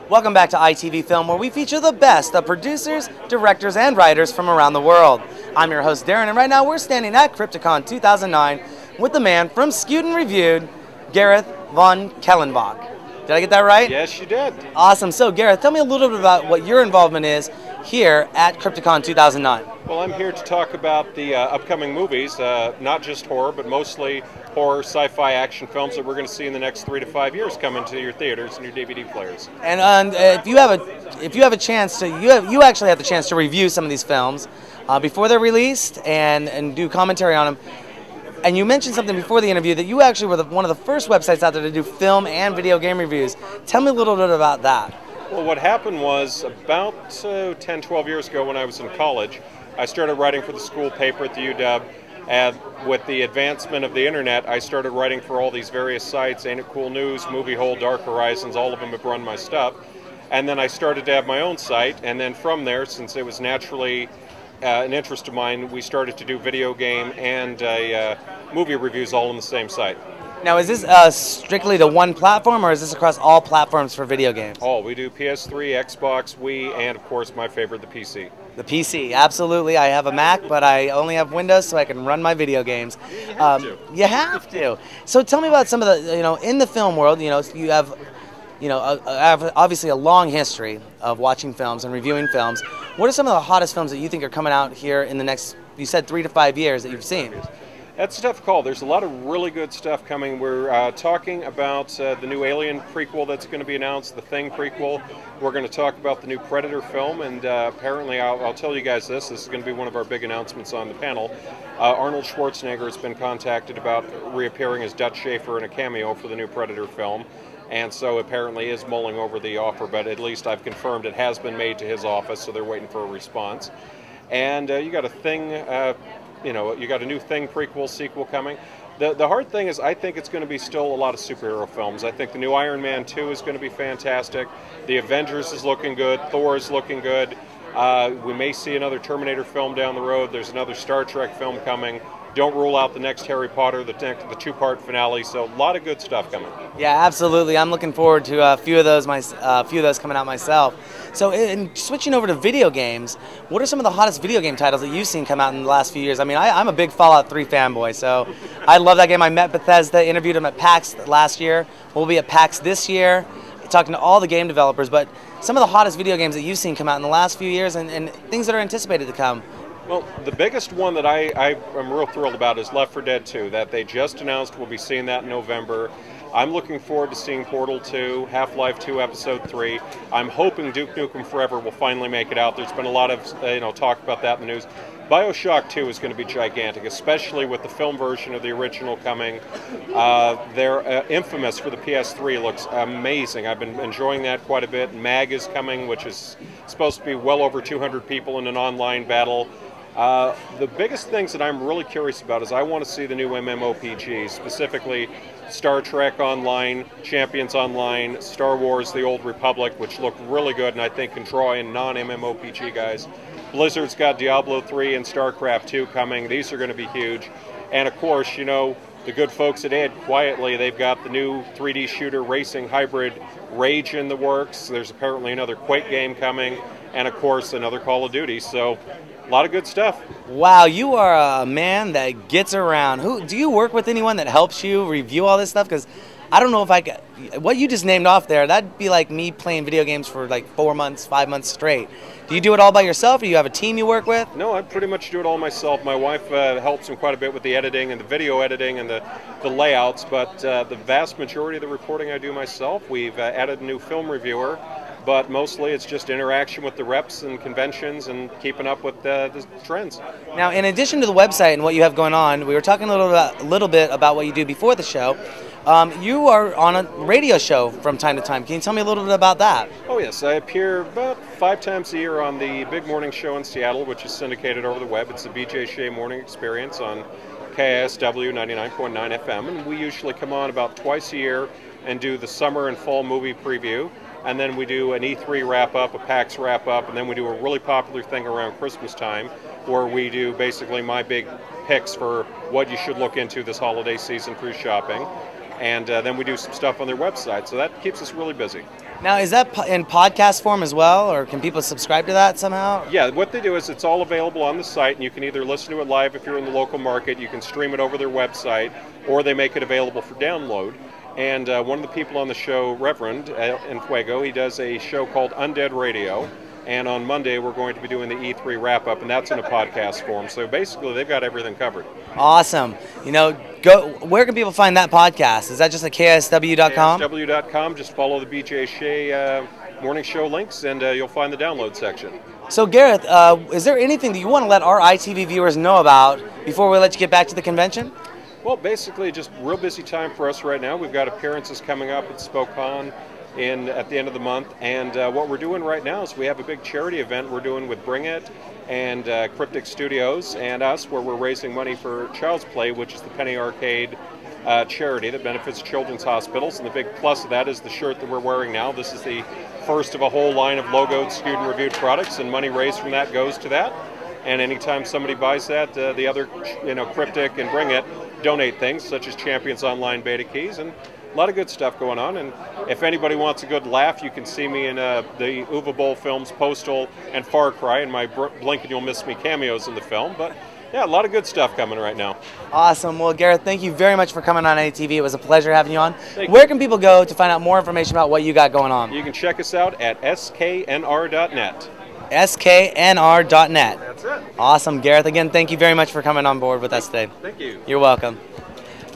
Welcome back to ITV Film, where we feature the best of producers, directors, and writers from around the world. I'm your host, Darren, and right now we're standing at Crypticon 2009 with the man from Skewed and Reviewed, Gareth von Kellenbach. Did I get that right? Yes, you did. Awesome. So, Gareth, tell me a little bit about what your involvement is here at Crypticon 2009. Well, I'm here to talk about the upcoming movies, not just horror, but mostly horror, sci-fi, action films that we're going to see in the next 3 to 5 years come into your theaters and your DVD players. And if you have a chance to, you actually have the chance to review some of these films before they're released and do commentary on them. And you mentioned something before the interview that you actually were one of the first websites out there to do film and video game reviews. Tell me a little bit about that. Well, what happened was about 10, 12 years ago when I was in college, I started writing for the school paper at the UW, and with the advancement of the internet, I started writing for all these various sites, Ain't It Cool News, Movie Hole, Dark Horizons, all of them have run my stuff. And then I started to have my own site, and then from there, since it was naturally an interest of mine, we started to do video game and movie reviews all on the same site. Now, is this strictly to one platform, or is this across all platforms for video games? All. We do PS3, Xbox, Wii, and of course my favorite, the PC. The PC, absolutely. I have a Mac, but I only have Windows, so I can run my video games. You have to. You have to. So tell me about some of the, in the film world, you have, obviously a long history of watching films and reviewing films. What are some of the hottest films that you think are coming out here in the next, you said 3 to 5 years that you've seen? That's a tough call. There's a lot of really good stuff coming. We're talking about the new Alien prequel that's going to be announced, the Thing prequel. We're going to talk about the new Predator film, and apparently, I'll tell you guys this is going to be one of our big announcements on the panel. Arnold Schwarzenegger has been contacted about reappearing as Dutch Schaefer in a cameo for the new Predator film, and so apparently is mulling over the offer, but at least I've confirmed it has been made to his office, so they're waiting for a response. And you got a Thing... you got a new Thing prequel, sequel coming. The hard thing is I think it's going to be still a lot of superhero films. I think the new Iron Man 2 is going to be fantastic. The Avengers is looking good. Thor is looking good. We may see another Terminator film down the road. There's another Star Trek film coming. Don't rule out the next Harry Potter, the two-part finale. So a lot of good stuff coming. Yeah, absolutely. I'm looking forward to a few of those coming out myself. So, in switching over to video games, what are some of the hottest video game titles that you've seen come out in the last few years? I mean, I'm a big Fallout 3 fanboy, so I love that game. I met Bethesda, interviewed them at PAX last year. We'll be at PAX this year, talking to all the game developers. But some of the hottest video games that you've seen come out in the last few years and things that are anticipated to come. Well, the biggest one that I'm real thrilled about is Left 4 Dead 2, that they just announced. We'll be seeing that in November. I'm looking forward to seeing Portal 2, Half-Life 2 Episode 3. I'm hoping Duke Nukem Forever will finally make it out. There's been a lot of talk about that in the news. BioShock 2 is going to be gigantic, especially with the film version of the original coming. They're Infamous for the PS3 looks amazing. I've been enjoying that quite a bit. MAG is coming, which is supposed to be well over 200 people in an online battle. The biggest things that I'm really curious about is I want to see the new MMORPGs, specifically Star Trek Online, Champions Online, Star Wars The Old Republic, which look really good and I think can draw in non-MMORPG guys. Blizzard's got Diablo 3 and StarCraft 2 coming. These are going to be huge. And of course, the good folks at id, quietly, they've got the new 3D shooter racing hybrid Rage in the works. There's apparently another Quake game coming, and of course another Call of Duty. So a lot of good stuff. Wow, you are a man that gets around. Do you work with anyone that helps you review all this stuff? Because I don't know if I could. What you just named off there, that'd be like me playing video games for like 4 months, 5 months straight. Do you do it all by yourself, or do you have a team you work with? No, I pretty much do it all myself. My wife helps me quite a bit with the editing and the video editing and the layouts, but the vast majority of the reporting I do myself. We've added a new film reviewer, but mostly it's just interaction with the reps and conventions and keeping up with the trends. Now, in addition to the website and what you have going on, we were talking a little bit about what you do before the show. You are on a radio show from time to time. Can you tell me a little bit about that? Oh yes, I appear about 5 times a year on the big morning show in Seattle, which is syndicated over the web. It's the BJ Shea Morning Experience on KISW 99.9 FM, and we usually come on about twice a year and do the summer and fall movie preview. And then we do an E3 wrap-up, a PAX wrap-up, and then we do a really popular thing around Christmas time where we do basically my big picks for what you should look into this holiday season through shopping. and then we do some stuff on their website. So that keeps us really busy. Now, is that in podcast form as well, or can people subscribe to that somehow? Yeah, what they do is it's all available on the site, and you can either listen to it live if you're in the local market, you can stream it over their website, or they make it available for download. And one of the people on the show, Reverend in Fuego, he does a show called Undead Radio. And on Monday, we're going to be doing the E3 wrap-up, and that's in a podcast form. So basically, they've got everything covered. Awesome. You know, where can people find that podcast? Is that just at KSW.com? KSW.com. Just follow the BJ Shea morning show links, and you'll find the download section. So, Gareth, is there anything that you want to let our ITV viewers know about before we let you get back to the convention? Well, basically, just real busy time for us right now. We've got appearances coming up at Spokane at the end of the month, and what we're doing right now is we have a big charity event we're doing with Bring It and Cryptic Studios and us, where we're raising money for Child's Play, which is the Penny Arcade charity that benefits children's hospitals. And the big plus of that is the shirt that we're wearing now. This is the first of a whole line of logoed Skewed and Reviewed products, and money raised from that goes to that. And anytime somebody buys that, the other, Cryptic and Bring It donate things such as Champions Online beta keys, and a lot of good stuff going on. And if anybody wants a good laugh, you can see me in the Uva Bowl films Postal and Far Cry, and my Blink and You'll Miss Me cameos in the film. But yeah, a lot of good stuff coming right now. Awesome. Well, Gareth, thank you very much for coming on ITV. It was a pleasure having you on. Where can people go to find out more information about what you got going on? You can check us out at sknr.net. sknr.net. That's it. Awesome. Gareth, again, thank you very much for coming on board with us today. Thank you. You're welcome.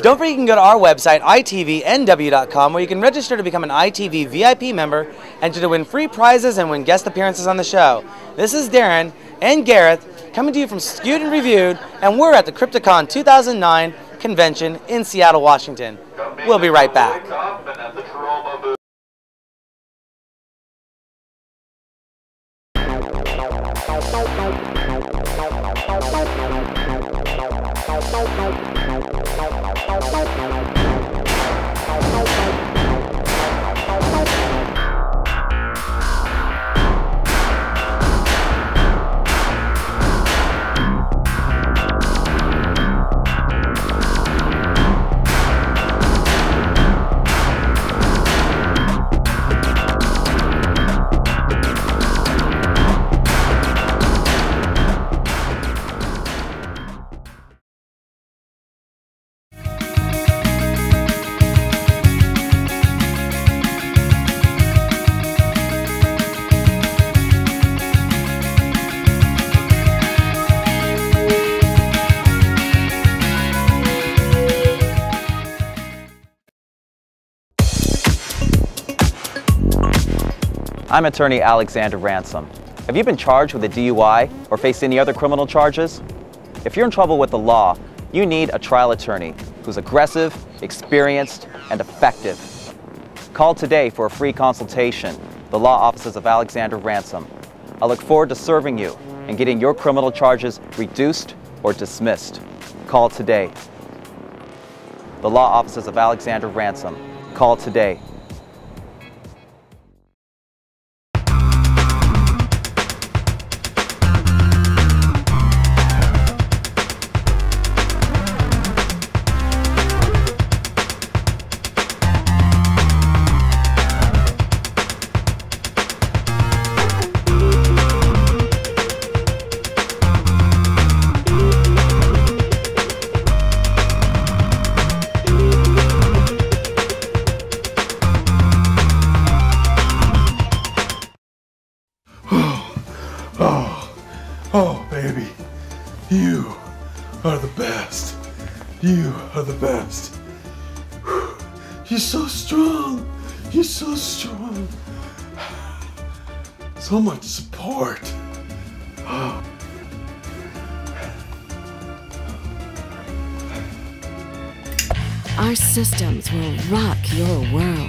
Don't forget you can go to our website, itvnw.com, where you can register to become an ITV VIP member and to win free prizes and win guest appearances on the show. This is Darren and Gareth coming to you from Skewed and Reviewed, and we're at the Crypticon 2009 convention in Seattle, Washington. We'll be right back. I'm attorney Alexander Ransom. Have you been charged with a DUI or faced any other criminal charges? If you're in trouble with the law, you need a trial attorney who's aggressive, experienced, and effective. Call today for a free consultation. The law offices of Alexander Ransom. I look forward to serving you and getting your criminal charges reduced or dismissed. Call today. The law offices of Alexander Ransom. Call today. Oh, baby, you are the best. You are the best. You're so strong. You're so strong. So much support. Our systems will rock your world.